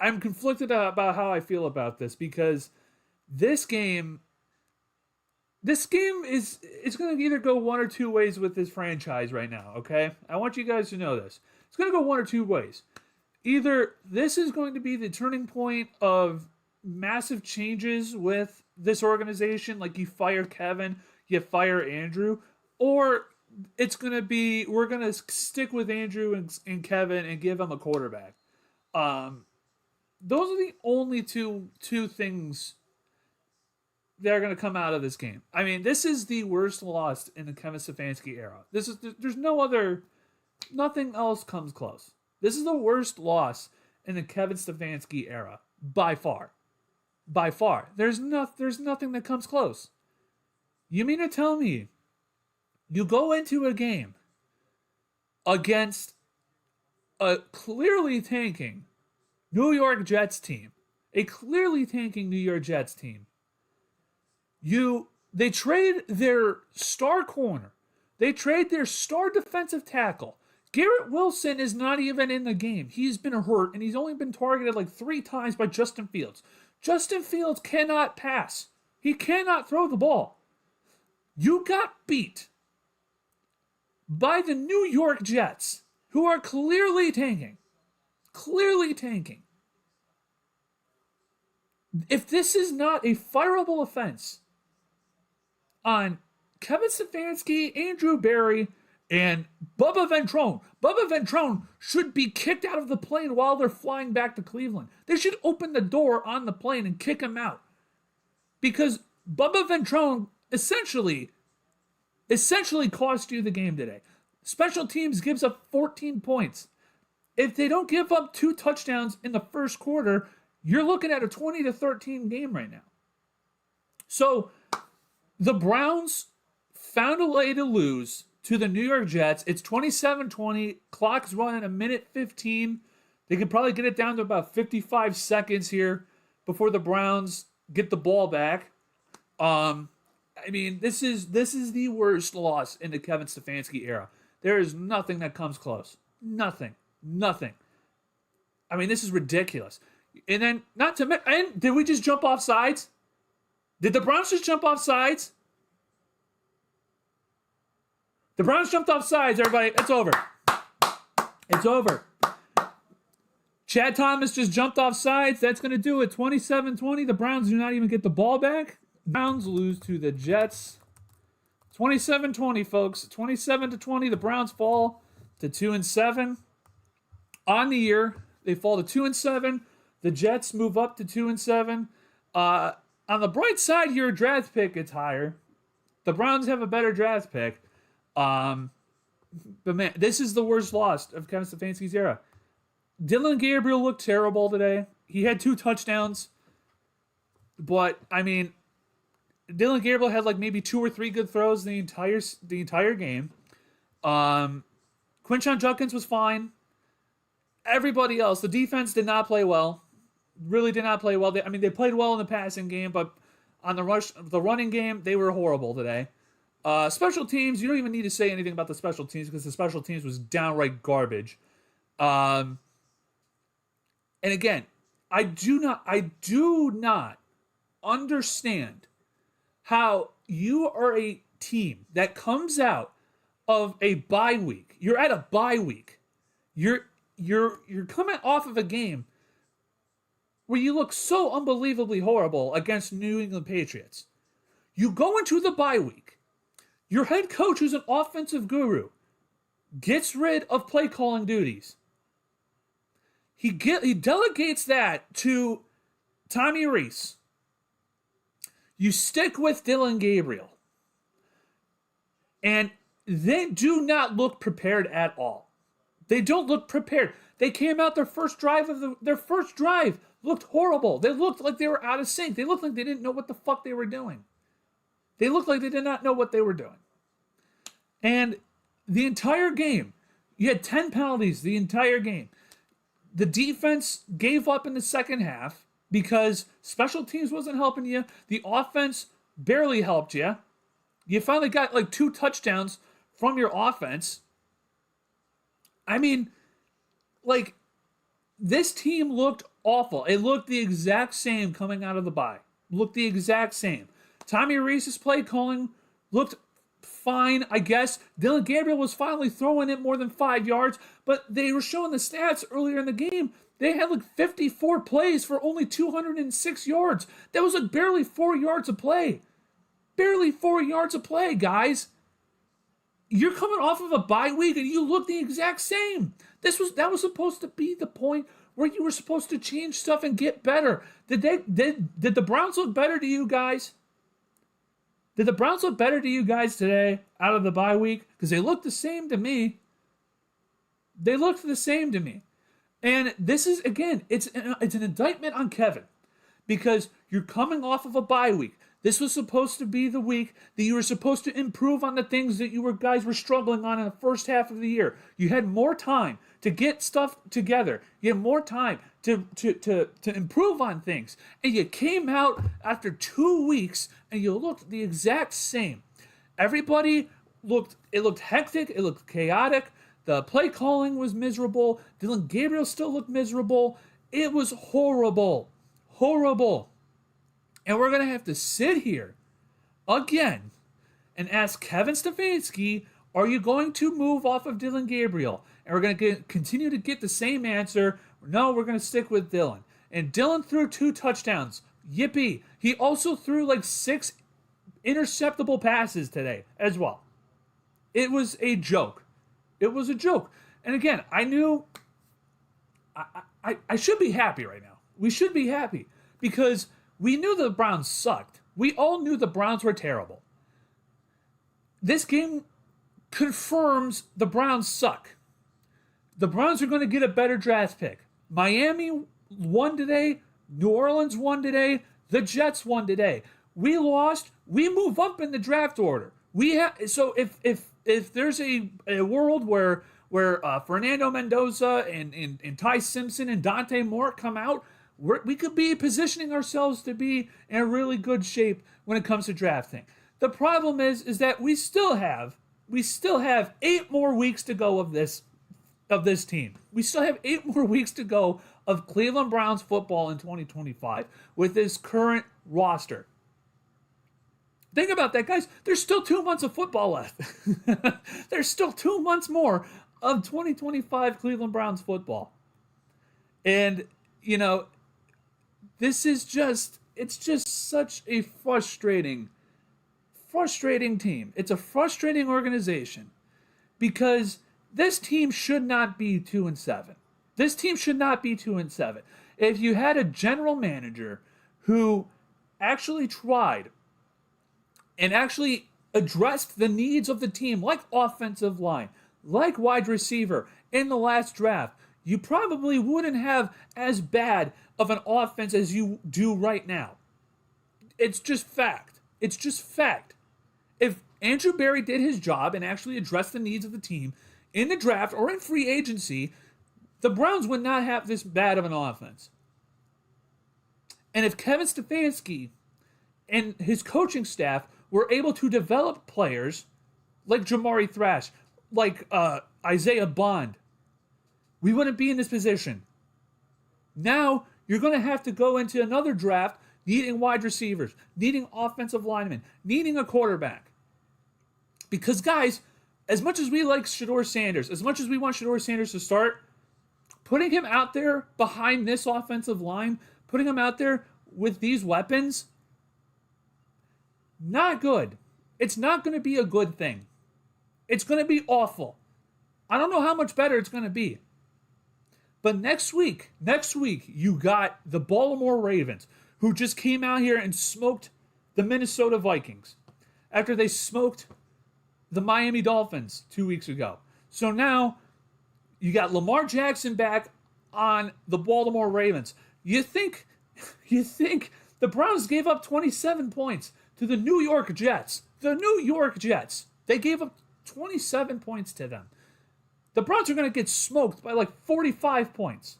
I'm conflicted about how I feel about this because this game this game is it's going to either go one or two ways with this franchise right now, okay? I want you guys to know this. It's going to go one or two ways. Either this is going to be the turning point of massive changes with this organization, like you fire Kevin, you fire Andrew, or it's going to be we're going to stick with Andrew and Kevin and give them a quarterback. Um, those are the only two things that are going to come out of this game. I mean, this is the worst loss in the Kevin Stefanski era. There's no other, nothing else comes close. This is the worst loss in the Kevin Stefanski era by far. By far. There's nothing that comes close. You mean to tell me you go into a game against a clearly tanking New York Jets team, a clearly tanking New York Jets team. They trade their star corner. They trade their star defensive tackle. Garrett Wilson is not even in the game. He's been hurt, and he's only been targeted like 3 times by Justin Fields. Justin Fields cannot pass. He cannot throw the ball. You got beat by the New York Jets, who are clearly tanking. Clearly tanking. If this is not a fireable offense on Kevin Stefanski, Andrew Berry, and Bubba Ventrone. Bubba Ventrone should be kicked out of the plane while they're flying back to Cleveland. They should open the door on the plane and kick him out. Because Bubba Ventrone essentially cost you the game today. Special teams gives up 14 points. If they don't give up 2 touchdowns in the first quarter, you're looking at a 20-13 game right now. So the Browns found a way to lose to the New York Jets. It's 27-20. Clock's running a minute 15. They could probably get it down to about 55 seconds here before the Browns get the ball back. I mean, this is the worst loss in the Kevin Stefanski era. There is nothing that comes close. Nothing. I mean, this is ridiculous. And then, did we just jump off sides? Did the Browns just jump off sides? The Browns jumped off sides, everybody. It's over. It's over. Chad Thomas just jumped off sides. That's going to do it. 27-20. The Browns do not even get the ball back. Browns lose to the Jets. 27-20, folks. 27-20. The Browns fall to 2-7. On the year, they fall to 2-7. The Jets move up to 2-7. On the bright side, your draft pick gets higher. The Browns have a better draft pick. But man, this is the worst loss of Kevin Stefanski's era. Dylan Gabriel looked terrible today. He had 2 touchdowns. But, I mean, Dylan Gabriel had like maybe 2 or 3 good throws the entire game. Quinshon Judkins was fine. Everybody else, the defense did not play well. Really did not play well. They played well in the passing game, but on the running game, they were horrible today. Special teams, you don't even need to say anything about the special teams because the special teams was downright garbage. And again, I do not understand how you are a team that comes out of a bye week. You're at a bye week. You're coming off of a game where you look so unbelievably horrible against New England Patriots. You go into the bye week. Your head coach, who's an offensive guru, gets rid of play calling duties. He delegates that to Tommy Rees. You stick with Dylan Gabriel. And they do not look prepared at all. They don't look prepared. They came out their first drive looked horrible. They looked like they were out of sync. They looked like they didn't know what the fuck they were doing. They looked like they did not know what they were doing. And the entire game, you had 10 penalties the entire game. The defense gave up in the second half because special teams wasn't helping you. The offense barely helped you. You finally got like 2 touchdowns from your offense. I mean, like, this team looked awful. It looked the exact same coming out of the bye. Looked the exact same. Tommy Reese's play calling looked fine, I guess. Dylan Gabriel was finally throwing it more than 5 yards, but they were showing the stats earlier in the game. They had like 54 plays for only 206 yards. That was like barely 4 yards of play. Barely 4 yards of play, guys. You're coming off of a bye week and you look the exact same. That was supposed to be the point where you were supposed to change stuff and get better. Did the Browns look better to you guys? Did the Browns look better to you guys today out of the bye week? Because they looked the same to me. They looked the same to me. And this is, again, it's an indictment on Kevin. Because you're coming off of a bye week. This was supposed to be the week that you were supposed to improve on the things that you guys were struggling on in the first half of the year. You had more time to get stuff together. You had more time to improve on things. And you came out after 2 weeks and you looked the exact same. Everybody looked hectic. It looked chaotic. The play calling was miserable. Dylan Gabriel still looked miserable. It was horrible. Horrible. And we're going to have to sit here again and ask Kevin Stefanski, are you going to move off of Dylan Gabriel? And we're going to continue to get the same answer. No, we're going to stick with Dylan. And Dylan threw 2 touchdowns. Yippee. He also threw like 6 interceptable passes today as well. It was a joke. It was a joke. And again, I knew I should be happy right now. We should be happy because we knew the Browns sucked. We all knew the Browns were terrible. This game confirms the Browns suck. The Browns are going to get a better draft pick. Miami won today. New Orleans won today. The Jets won today. We lost. We move up in the draft order. So if there's a world where Fernando Mendoza and Ty Simpson and Dante Moore come out, we could be positioning ourselves to be in a really good shape when it comes to drafting. The problem is that we still have 8 more weeks to go of this team. We still have 8 more weeks to go of Cleveland Browns football in 2025 with this current roster. Think about that, guys. There's still 2 months of football left. There's still 2 months more of 2025 Cleveland Browns football. And, this is it's just such a frustrating team. It's a frustrating organization because this team should not be 2-7. This team should not be 2-7. If you had a general manager who actually tried and actually addressed the needs of the team, like offensive line, like wide receiver in the last draft, you probably wouldn't have as bad of an offense as you do right now. It's just fact. It's just fact. If Andrew Berry did his job and actually addressed the needs of the team in the draft or in free agency, the Browns would not have this bad of an offense. And if Kevin Stefanski and his coaching staff were able to develop players like Jamari Thrash, like Isaiah Bond, we wouldn't be in this position. Now, you're going to have to go into another draft needing wide receivers, needing offensive linemen, needing a quarterback. Because, guys, as much as we like Shedeur Sanders, as much as we want Shedeur Sanders to start, putting him out there behind this offensive line, putting him out there with these weapons, not good. It's not going to be a good thing. It's going to be awful. I don't know how much better it's going to be. But next week, you got the Baltimore Ravens, who just came out here and smoked the Minnesota Vikings after they smoked the Miami Dolphins 2 weeks ago. So now you got Lamar Jackson back on the Baltimore Ravens. You think the Browns gave up 27 points to the New York Jets. The New York Jets. They gave up 27 points to them. The Browns are going to get smoked by like 45 points.